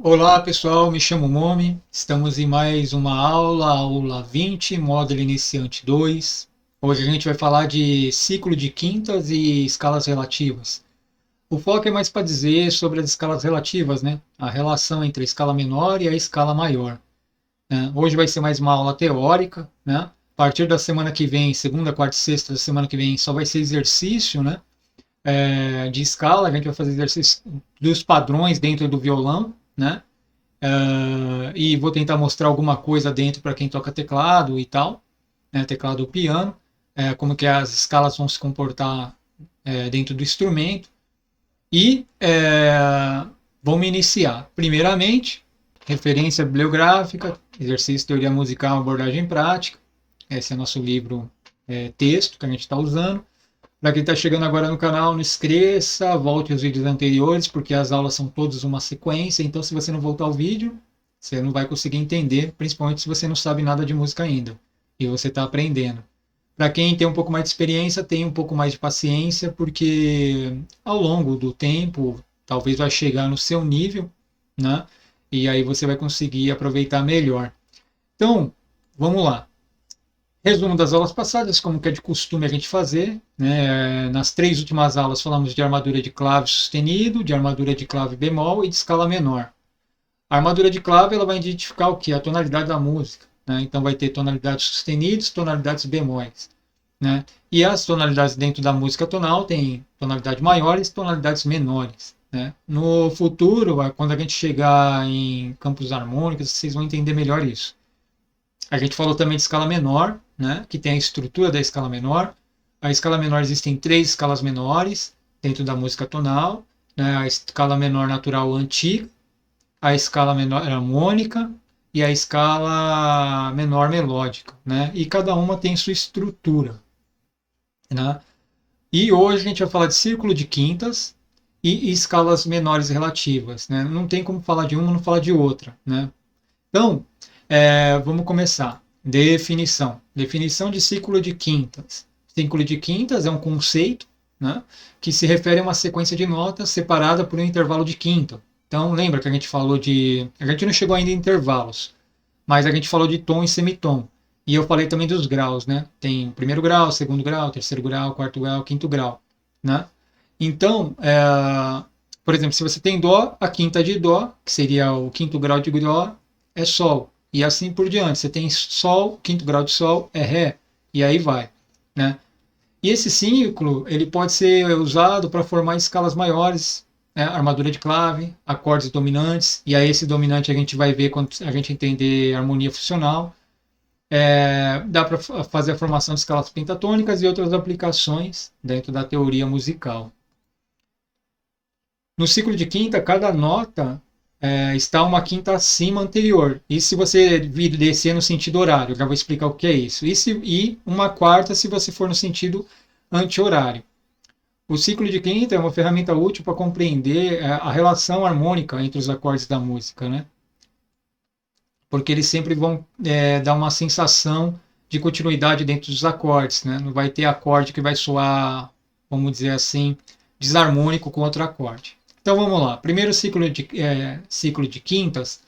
Olá pessoal, me chamo Momi, estamos em mais uma aula, aula 20, módulo iniciante 2. Hoje a gente vai falar de ciclo de quintas e escalas relativas. O foco é mais para dizer sobre as escalas relativas, né? A relação entre a escala menor e a escala maior, né? Hoje vai ser mais uma aula teórica, né? A partir da semana que vem, segunda, quarta e sexta da semana que vem, só vai ser exercício, né? De escala, a gente vai fazer exercício dos padrões dentro do violão, né? E vou tentar mostrar alguma coisa dentro para quem toca teclado e tal, né, teclado ou piano, como que as escalas vão se comportar dentro do instrumento. E vamos iniciar. Primeiramente, referência bibliográfica, exercício teoria musical, abordagem prática. Esse é nosso livro texto que a gente está usando. Para quem está chegando agora no canal, não esqueça, volte aos vídeos anteriores, porque as aulas são todas uma sequência, então se você não voltar ao vídeo, você não vai conseguir entender, principalmente se você não sabe nada de música ainda, e você está aprendendo. Para quem tem um pouco mais de experiência, tem um pouco mais de paciência, porque ao longo do tempo, talvez vai chegar no seu nível, né? E aí você vai conseguir aproveitar melhor. Então, vamos lá. Resumo das aulas passadas, como que é de costume a gente fazer, né? Nas 3 últimas aulas falamos de armadura de clave sustenido, de armadura de clave bemol e de escala menor. A armadura de clave ela vai identificar o que? A tonalidade da música, né? Então vai ter tonalidades sustenidas, tonalidades bemóis, né? E as tonalidades dentro da música tonal tem tonalidades maiores e tonalidades menores, né? No futuro, quando a gente chegar em campos harmônicos, vocês vão entender melhor isso. A gente falou também de escala menor, né, que tem a estrutura da escala menor. A escala menor existem 3 escalas menores dentro da música tonal, né, a escala menor natural antiga, a escala menor harmônica e a escala menor melódica, né, e cada uma tem sua estrutura, né. E hoje a gente vai falar de círculo de quintas e escalas menores relativas, né. Não tem como falar de uma e não falar de outra, né. Então, vamos começar. Definição. Definição de ciclo de quintas. Ciclo de quintas é um conceito, né, que se refere a uma sequência de notas separada por um intervalo de quinta. Então, lembra que a gente falou de... A gente não chegou ainda em intervalos, mas a gente falou de tom e semitom. E eu falei também dos graus, né? Tem primeiro grau, segundo grau, terceiro grau, quarto grau, quinto grau, né? Então, por exemplo, se você tem dó, a quinta de dó, que seria o quinto grau de dó, é sol. E assim por diante. Você tem sol, quinto grau de sol é ré. E aí vai, né? E esse ciclo, ele pode ser usado para formar escalas maiores, né? Armadura de clave, acordes dominantes. E aí esse dominante a gente vai ver quando a gente entender harmonia funcional. Dá para fazer a formação de escalas pentatônicas e outras aplicações dentro da teoria musical. No ciclo de quinta, cada nota está uma quinta acima anterior. E se você vir descer no sentido horário, eu já vou explicar o que é isso. E uma quarta se você for no sentido anti-horário. O ciclo de quinta é uma ferramenta útil para compreender a relação harmônica entre os acordes da música, né? Porque eles sempre vão dar uma sensação de continuidade dentro dos acordes, né? Não vai ter acorde que vai soar, vamos dizer assim, desarmônico com outro acorde. Então vamos lá. Primeiro ciclo de quintas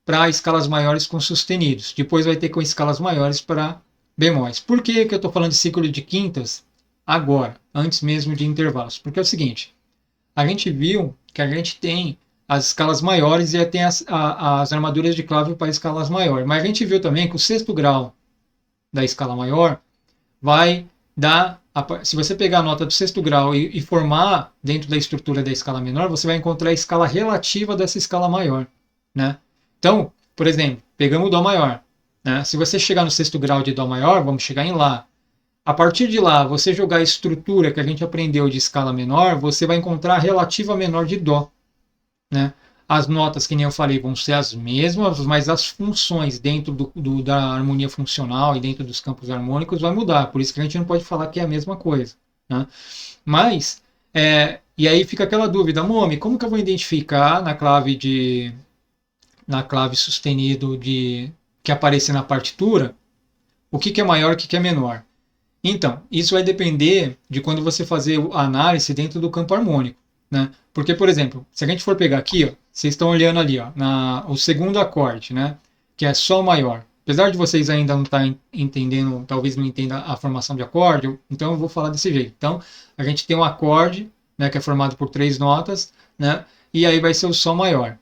para escalas maiores com sustenidos. Depois vai ter com escalas maiores para bemóis. Por que eu estou falando de ciclo de quintas agora, antes mesmo de intervalos? Porque é o seguinte, a gente viu que a gente tem as escalas maiores e tem as armaduras de clave para escalas maiores. Mas a gente viu também que o sexto grau da escala maior vai dar... Se você pegar a nota do sexto grau e formar dentro da estrutura da escala menor, você vai encontrar a escala relativa dessa escala maior, né? Então, por exemplo, pegamos o Dó maior, né? Se você chegar no sexto grau de Dó maior, vamos chegar em Lá. A partir de lá, você jogar a estrutura que a gente aprendeu de escala menor, você vai encontrar a relativa menor de Dó, né? As notas, que nem eu falei, vão ser as mesmas, mas as funções dentro da harmonia funcional e dentro dos campos harmônicos vai mudar. Por isso que a gente não pode falar que é a mesma coisa, né? Mas, e aí fica aquela dúvida, Momi, como que eu vou identificar na clave sustenido que aparecer na partitura, o que é maior e o que é menor? Então, isso vai depender de quando você fazer a análise dentro do campo harmônico, né? Porque, por exemplo, se a gente for pegar aqui, ó, vocês estão olhando ali, ó, o segundo acorde, né? Que é Sol maior. Apesar de vocês ainda não estarem entendendo, talvez não entendam a formação de acorde, então eu vou falar desse jeito. Então, a gente tem um acorde, né, que é formado por 3 notas, né? E aí vai ser o Sol maior.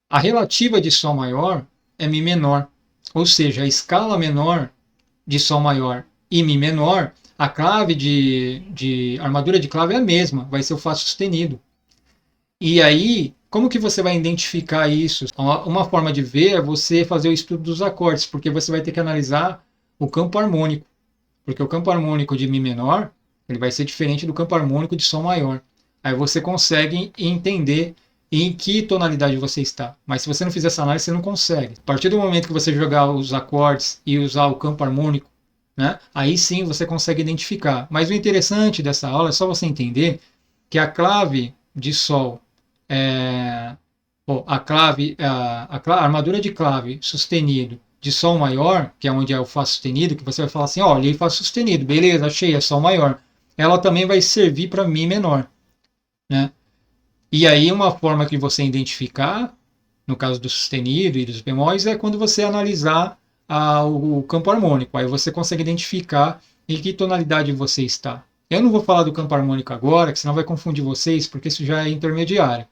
A relativa de Sol maior é Mi menor. Ou seja, a escala menor de Sol maior e Mi menor, a clave a armadura de clave é a mesma, vai ser o Fá sustenido. E aí, como que você vai identificar isso? Uma forma de ver é você fazer o estudo dos acordes, porque você vai ter que analisar o campo harmônico. Porque o campo harmônico de Mi menor, ele vai ser diferente do campo harmônico de Sol maior. Aí você consegue entender em que tonalidade você está. Mas se você não fizer essa análise, você não consegue. A partir do momento que você jogar os acordes e usar o campo harmônico, né, aí sim você consegue identificar. Mas o interessante dessa aula é só você entender que a clave de Sol, a armadura de clave sustenido de Sol maior, que é onde é o Fá sustenido, que você vai falar assim, olha, Fá sustenido, beleza, achei, é Sol maior. Ela também vai servir para Mi menor, né? E aí uma forma que você identificar, no caso do sustenido e dos bemóis, é quando você analisar o campo harmônico. Aí você consegue identificar em que tonalidade você está. Eu não vou falar do campo harmônico agora, que senão vai confundir vocês, porque isso já é intermediário.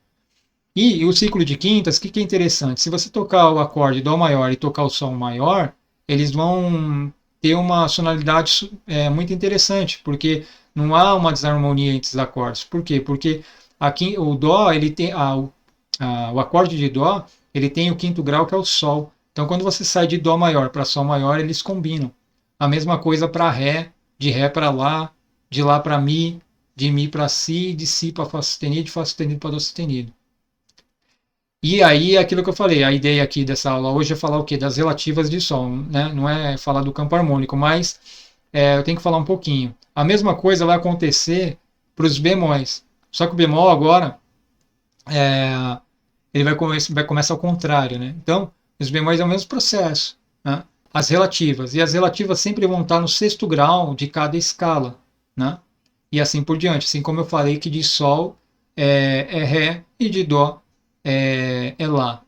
E o ciclo de quintas, o que é interessante? Se você tocar o acorde Dó maior e tocar o Sol maior, eles vão ter uma sonoridade muito interessante, porque não há uma desarmonia entre os acordes. Por quê? Porque aqui o Dó, ele tem o acorde de Dó, ele tem o quinto grau que é o Sol. Então quando você sai de Dó maior para Sol maior, eles combinam. A mesma coisa para Ré, de Ré para Lá, de Lá para Mi, de Mi para Si, de Si para Fá sustenido, de Fá sustenido para Dó sustenido. E aí, aquilo que eu falei, a ideia aqui dessa aula hoje é falar o quê? Das relativas de Sol, né? Não é falar do campo harmônico, mas eu tenho que falar um pouquinho. A mesma coisa vai acontecer para os bemóis. Só que o bemol agora, ele vai começar ao contrário, né? Então, os bemóis é o mesmo processo, né? As relativas. E as relativas sempre vão estar no sexto grau de cada escala, né? E assim por diante. Assim como eu falei que de Sol é Ré e de Dó é Lá.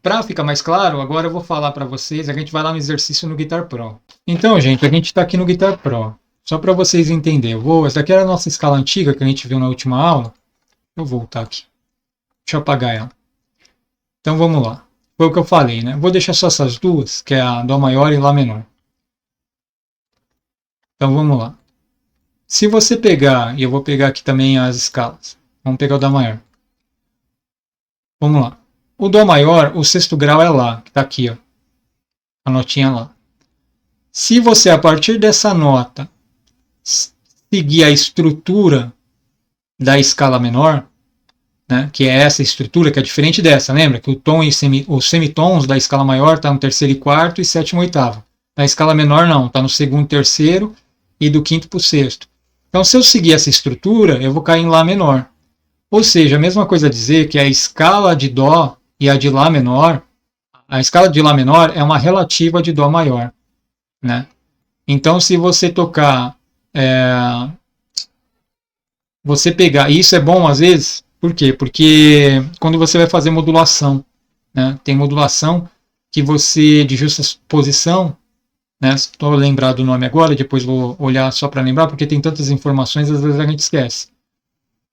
Para ficar mais claro, agora eu vou falar para vocês, a gente vai lá no exercício no Guitar Pro. Então, gente, a gente está aqui no Guitar Pro. Só para vocês entenderem. Essa aqui era a nossa escala antiga que a gente viu na última aula. Eu vou voltar aqui. Deixa eu apagar ela. Então vamos lá. Foi o que eu falei, né? Vou deixar só essas duas, que é a Dó maior e Lá menor. Então vamos lá. Se você pegar, e eu vou pegar aqui também as escalas. Vamos pegar o Dó maior. Vamos lá. O Dó maior, o sexto grau é Lá, que está aqui, ó. A notinha Lá. Se você, a partir dessa nota, seguir a estrutura da escala menor, né, que é essa estrutura, que é diferente dessa, lembra? Que o tom e os semitons da escala maior estão no terceiro e quarto e sétimo e oitavo. Na escala menor não, está no segundo e terceiro e do quinto para o sexto. Então, se eu seguir essa estrutura, eu vou cair em Lá menor. Ou seja, a mesma coisa a dizer que a escala de Dó e a de Lá menor, a escala de Lá menor é uma relativa de Dó maior, né? Então, se você tocar, você pegar, e isso é bom às vezes, por quê? Porque quando você vai fazer modulação, né, tem modulação que você, de justa posição, né, estou lembrado do nome agora, depois vou olhar só para lembrar, porque tem tantas informações, às vezes a gente esquece,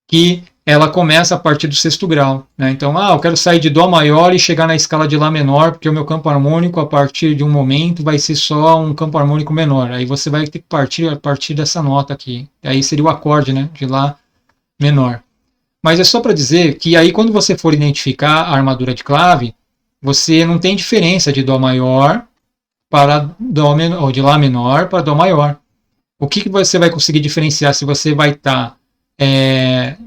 que ela começa a partir do sexto grau, né? Então, eu quero sair de Dó maior e chegar na escala de Lá menor, porque o meu campo harmônico, a partir de um momento, vai ser só um campo harmônico menor. Aí você vai ter que partir a partir dessa nota aqui. Aí seria o acorde, né, de Lá menor. Mas é só para dizer que aí quando você for identificar a armadura de clave, você não tem diferença de Dó maior para Dó menor, ou de Lá menor para Dó maior. O que você vai conseguir diferenciar se você vai estar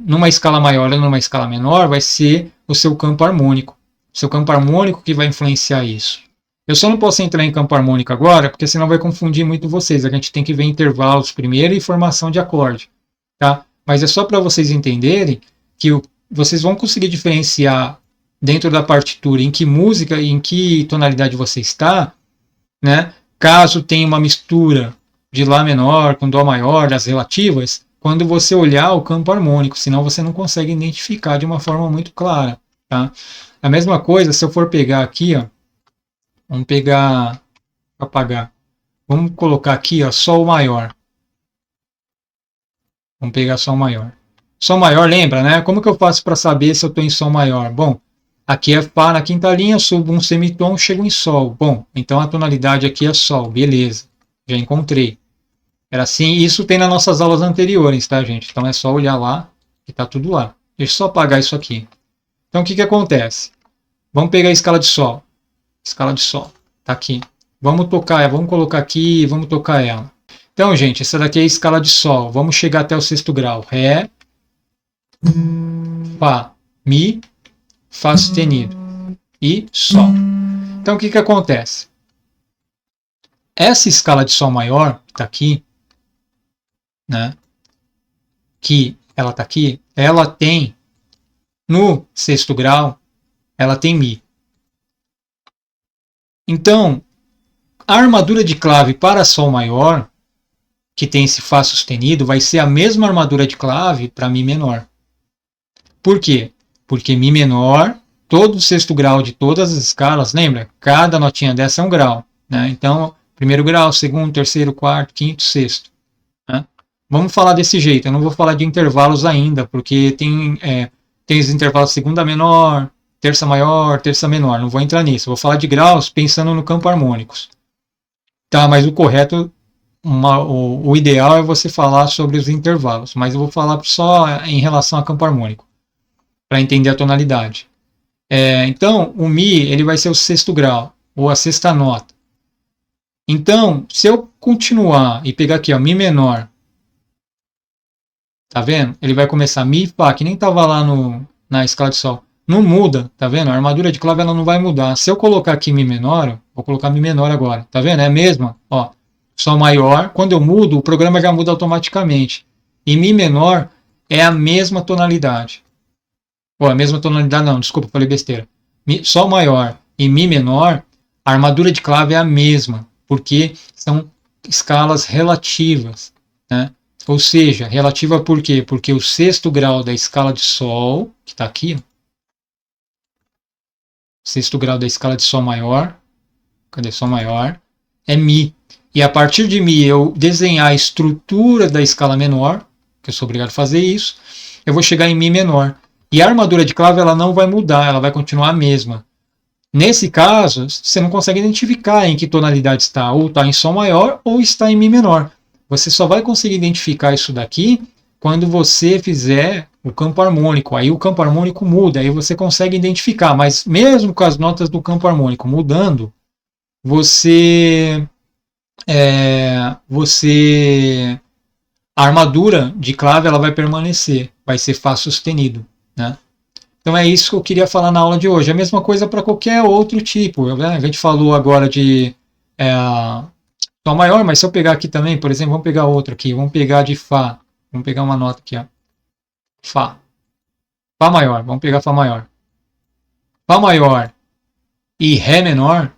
numa escala maior ou numa escala menor vai ser o seu campo harmônico. O seu campo harmônico que vai influenciar isso. Eu só não posso entrar em campo harmônico agora, porque senão vai confundir muito vocês. A gente tem que ver intervalos primeiro e formação de acorde. Tá? Mas é só para vocês entenderem que vocês vão conseguir diferenciar dentro da partitura em que música e em que tonalidade você está, né? Caso tenha uma mistura de Lá menor com Dó maior, das relativas, quando você olhar o campo harmônico, senão você não consegue identificar de uma forma muito clara, tá? A mesma coisa, se eu for pegar aqui, ó, vamos pegar, apagar, vamos colocar aqui, ó, Sol maior. Vamos pegar Sol maior. Sol maior, lembra, né? Como que eu faço para saber se eu estou em Sol maior? Bom, aqui é Fá na quinta linha, subo um semitom, chego em Sol. Bom, então a tonalidade aqui é Sol, beleza, já encontrei. Era assim, isso tem nas nossas aulas anteriores, tá, gente? Então é só olhar lá, que tá tudo lá. Deixa eu só apagar isso aqui. Então o que que acontece? Vamos pegar a escala de Sol. Escala de Sol, tá aqui. Vamos tocar, vamos colocar aqui e vamos tocar ela. Então, gente, essa daqui é a escala de Sol. Vamos chegar até o sexto grau. Ré, Fá, Mi, Fá sustenido e Sol. Então, o que que acontece? Essa escala de Sol maior, que está aqui, né? Que ela está aqui, ela tem, no sexto grau, ela tem Mi. Então, a armadura de clave para Sol maior, que tem esse Fá sustenido, vai ser a mesma armadura de clave para Mi menor. Por quê? Porque Mi menor, todo o sexto grau de todas as escalas, lembra? Cada notinha dessa é um grau, né? Então, primeiro grau, segundo, terceiro, quarto, quinto, sexto. Né? Vamos falar desse jeito, eu não vou falar de intervalos ainda, porque tem os intervalos segunda menor, terça maior, terça menor, não vou entrar nisso. Vou falar de graus pensando no campo harmônicos. Tá, mas o correto, o ideal é você falar sobre os intervalos, mas eu vou falar só em relação a campo harmônico, para entender a tonalidade. Então, o Mi ele vai ser o sexto grau, ou a sexta nota. Então, se eu continuar e pegar aqui, ó, Mi menor, tá vendo? Ele vai começar Mi, Fá, que nem estava lá na escala de Sol. Não muda, tá vendo? A armadura de clave ela não vai mudar. Se eu colocar aqui Mi menor, vou colocar Mi menor agora, tá vendo? É a mesma, ó. Sol maior, quando eu mudo, o programa já muda automaticamente. E Mi menor é a mesma tonalidade. Ou a mesma tonalidade não, desculpa, falei besteira. Sol maior e Mi menor, a armadura de clave é a mesma, porque são escalas relativas, né? Ou seja, relativa por quê? Porque o sexto grau da escala de Sol, que está aqui, ó, sexto grau da escala de Sol maior, cadê Sol maior? É Mi. E a partir de Mi eu desenhar a estrutura da escala menor, que eu sou obrigado a fazer isso, eu vou chegar em Mi menor. E a armadura de clave ela não vai mudar, ela vai continuar a mesma. Nesse caso, você não consegue identificar em que tonalidade está, ou está em Sol maior ou está em Mi menor. Você só vai conseguir identificar isso daqui quando você fizer o campo harmônico. Aí o campo harmônico muda, aí você consegue identificar. Mas mesmo com as notas do campo harmônico mudando, você a armadura de clave ela vai permanecer, vai ser Fá sustenido, né? Então é isso que eu queria falar na aula de hoje. A mesma coisa para qualquer outro tipo. Né? A gente falou agora de Sol maior, mas se eu pegar aqui também, por exemplo, vamos pegar outro aqui, vamos pegar de Fá. Vamos pegar uma nota aqui, ó. Fá. Fá maior, vamos pegar Fá maior. Fá maior e Ré menor,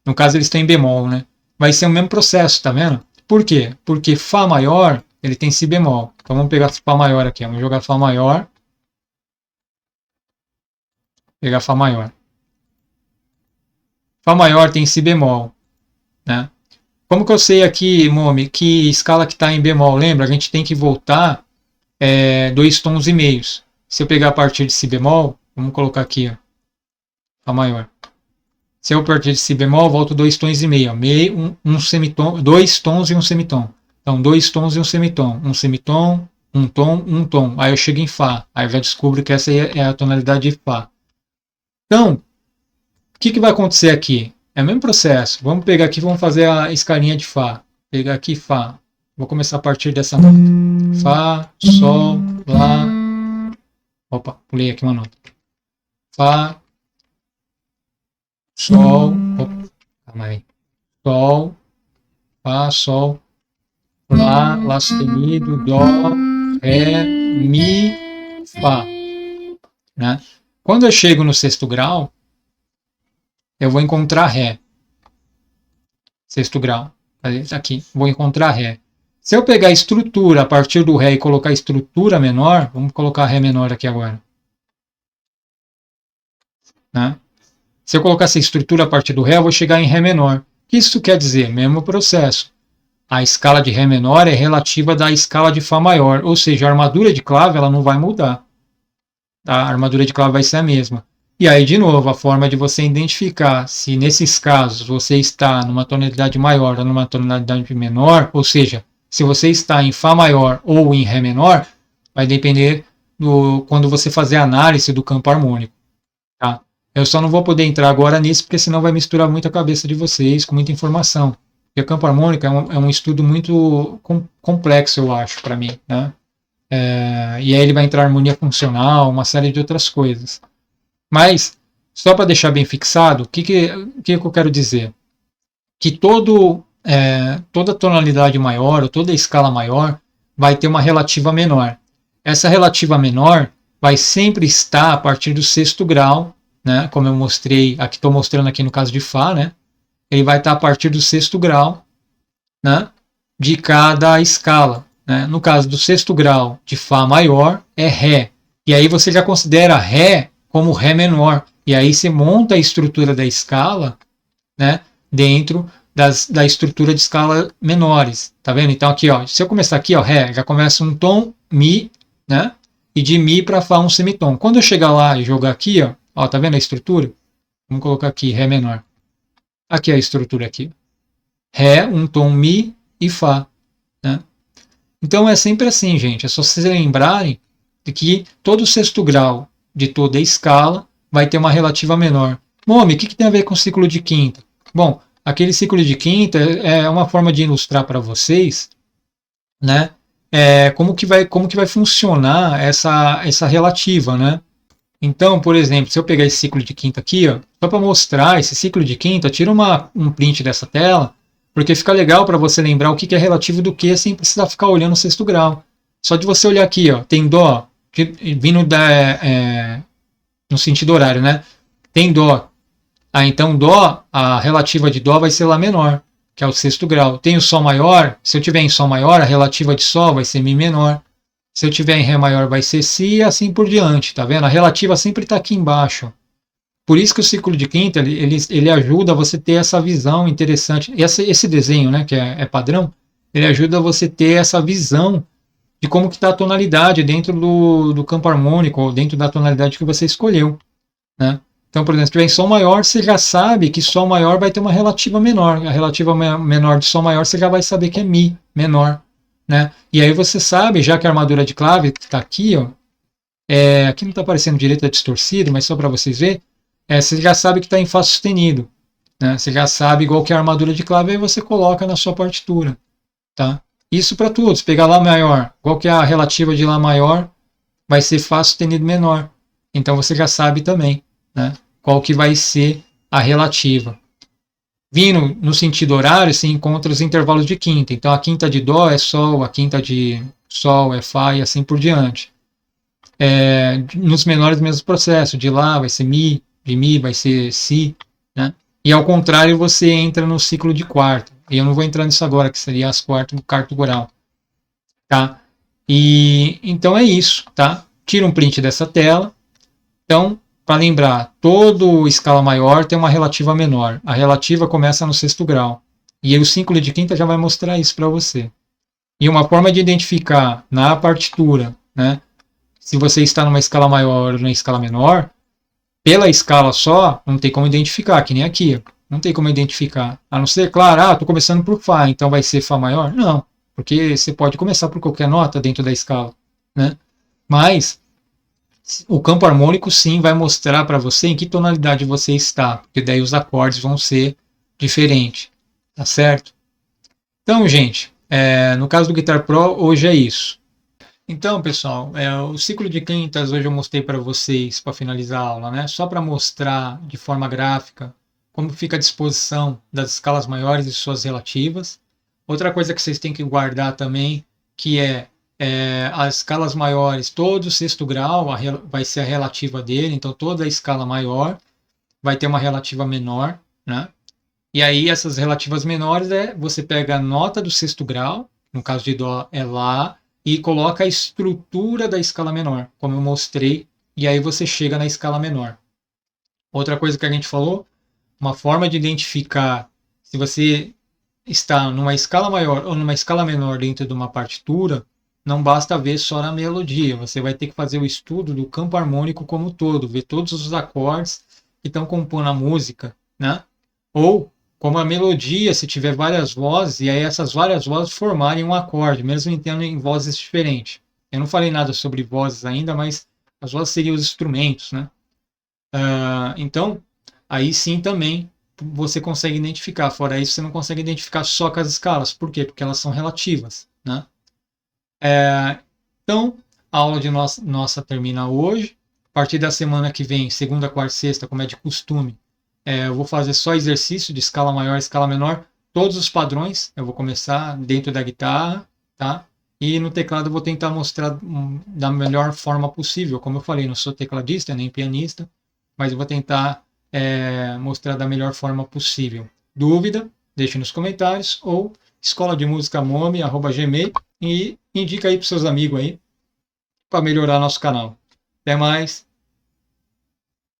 no caso eles têm bemol, né? Vai ser o mesmo processo, tá vendo? Por quê? Porque Fá maior, ele tem Si bemol. Então vamos pegar Fá maior aqui, ó. Vamos jogar Fá maior. Pegar Fá maior. Fá maior tem Si bemol, né? Como que eu sei aqui, Momi, que escala que está em bemol? Lembra? A gente tem que voltar 2,5 tons. Se eu pegar a partir de Si bemol, vamos colocar aqui, ó, Fá maior. Se eu partir de Si bemol, volto 2,5 tons. Um semitom, 2 tons e um semitom. Então, 2 tons e um semitom. Um semitom, um tom, um tom. Aí eu chego em Fá. Aí eu já descubro que essa é a tonalidade de Fá. Então, o que vai acontecer aqui? É o mesmo processo. Vamos pegar aqui, vamos fazer a escalinha de Fá. Pegar aqui Fá. Vou começar a partir dessa nota. Fá, Sol, Lá. Opa, pulei aqui uma nota. Fá, Sol. Opa, calma aí. Sol, Fá, Sol, Lá, Lá sustenido, Dó, Ré, Mi, Fá. Né? Quando eu chego no sexto grau, eu vou encontrar Ré. Sexto grau. Aqui, vou encontrar Ré. Se eu pegar a estrutura a partir do Ré e colocar a estrutura menor, vamos colocar Ré menor aqui agora. né? Se eu colocar essa estrutura a partir do Ré, eu vou chegar em Ré menor. O que isso quer dizer? Mesmo processo. A escala de Ré menor é relativa da escala de Fá maior, ou seja, a armadura de clave ela não vai mudar. A armadura de clave vai ser a mesma. E aí, de novo, a forma de você identificar se nesses casos você está numa tonalidade maior ou numa tonalidade menor, ou seja, se você está em Fá maior ou em Ré menor, vai depender do quando você fazer a análise do campo harmônico. Tá? Eu só não vou poder entrar agora nisso, porque senão vai misturar muito a cabeça de vocês com muita informação. Porque o campo harmônico é um estudo muito complexo, eu acho, para mim. Né? E aí ele vai entrar harmonia funcional, uma série de outras coisas. Mas, só para deixar bem fixado, o que eu quero dizer? Que toda tonalidade maior, ou toda escala maior, vai ter uma relativa menor. Essa relativa menor vai sempre estar a partir do sexto grau, né? Como eu mostrei, aqui estou mostrando aqui no caso de Fá, né? Ele vai estar a partir do sexto grau, né? De cada escala. Né? No caso do sexto grau de Fá maior, é Ré. E aí você já considera Ré como Ré menor. E aí você monta a estrutura da escala, né? Dentro da estrutura de escala menores. Tá vendo? Então aqui, ó, se eu começar aqui, ó, Ré, já começa um tom Mi, né? E de Mi para Fá um semitom. Quando eu chegar lá e jogar aqui, ó, tá vendo a estrutura? Vamos colocar aqui Ré menor. Aqui é a estrutura aqui. Ré, um tom Mi e Fá. Né? Então é sempre assim, gente. É só vocês lembrarem de que todo sexto grau de toda a escala vai ter uma relativa menor. Momi, o que tem a ver com o ciclo de quinta? Bom, aquele ciclo de quinta é uma forma de ilustrar para vocês, né? Como que vai funcionar essa relativa, né? Então, por exemplo, se eu pegar esse ciclo de quinta aqui, ó, só para mostrar esse ciclo de quinta, tira um print dessa tela, porque fica legal para você lembrar o que é relativo do que sem precisar ficar olhando o sexto grau. Só de você olhar aqui, ó, tem Dó, vindo no sentido horário, né? Tem Dó. Então Dó, a relativa de Dó vai ser Lá menor, que é o sexto grau. Tem o Sol maior, se eu tiver em Sol maior, a relativa de Sol vai ser Mi menor. Se eu tiver em Ré maior vai ser Si e assim por diante, tá vendo? A relativa sempre está aqui embaixo. Por isso que o ciclo de quinta ele ajuda você ter essa visão interessante. Esse desenho, né, que é padrão, ele ajuda você ter essa visão de como que está a tonalidade dentro do campo harmônico, ou dentro da tonalidade que você escolheu. Né? Então, por exemplo, se tiver em Sol maior, você já sabe que Sol maior vai ter uma relativa menor. A relativa menor de Sol maior, você já vai saber que é Mi menor. Né? E aí você sabe, já que a armadura de clave está aqui, ó, aqui não está aparecendo direito, é distorcido, mas só para vocês verem, você já sabe que está em Fá sustenido. Né? Você já sabe igual que é a armadura de clave, aí você coloca na sua partitura. Tá? Isso para todos. Pegar Lá maior, qual que é a relativa de Lá maior, vai ser Fá sustenido menor. Então você já sabe também, né? Qual que vai ser a relativa. Vindo no sentido horário, se encontra os intervalos de quinta. Então a quinta de Dó é Sol, a quinta de Sol é Fá e assim por diante. Nos menores, mesmo processo. De Lá vai ser Mi, de Mi vai ser Si. Né? E ao contrário, você entra no ciclo de quarta. E eu não vou entrar nisso agora, que seria as quartas do quarto grau. Tá? E então é isso. Tá? Tira um print dessa tela. Então, para lembrar, todo escala maior tem uma relativa menor. A relativa começa no sexto grau. E o ciclo de quinta já vai mostrar isso para você. E uma forma de identificar na partitura, né, se você está numa escala maior ou numa escala menor, pela escala só, não tem como identificar, que nem aqui. Não tem como identificar. A não ser, claro, estou começando por Fá, então vai ser Fá maior? Não, porque você pode começar por qualquer nota dentro da escala. Né? Mas o campo harmônico sim vai mostrar para você em que tonalidade você está, porque daí os acordes vão ser diferentes, tá certo? Então, gente, no caso do Guitar Pro, hoje é isso. Então, pessoal, o ciclo de quintas hoje eu mostrei para vocês para finalizar a aula, né? Só para mostrar de forma gráfica como fica a disposição das escalas maiores e suas relativas. Outra coisa que vocês têm que guardar também, que as escalas maiores, todo o sexto grau vai ser a relativa dele, então toda a escala maior vai ter uma relativa menor, né? E aí essas relativas menores você pega a nota do sexto grau, no caso de Dó é Lá, e coloca a estrutura da escala menor, como eu mostrei, e aí você chega na escala menor. Outra coisa que a gente falou, uma forma de identificar se você está numa escala maior ou numa escala menor dentro de uma partitura, não basta ver só na melodia, você vai ter que fazer o estudo do campo harmônico como um todo, ver todos os acordes que estão compondo a música, né? Ou como a melodia, se tiver várias vozes, e aí essas várias vozes formarem um acorde, mesmo tendo em vozes diferentes. Eu não falei nada sobre vozes ainda, mas as vozes seriam os instrumentos, né? Então, aí sim também você consegue identificar. Fora isso, você não consegue identificar só com as escalas. Por quê? Porque elas são relativas, né? Então, a aula de nossa termina hoje. A partir da semana que vem, segunda, quarta e sexta, como é de costume, eu vou fazer só exercício de escala maior, escala menor, todos os padrões. Eu vou começar dentro da guitarra, tá? E no teclado eu vou tentar mostrar da melhor forma possível. Como eu falei, não sou tecladista nem pianista, mas eu vou tentar mostrar da melhor forma possível. Dúvida? Deixe nos comentários ou escola de música momi@gmail e indica aí para seus amigos aí para melhorar nosso canal. Até mais.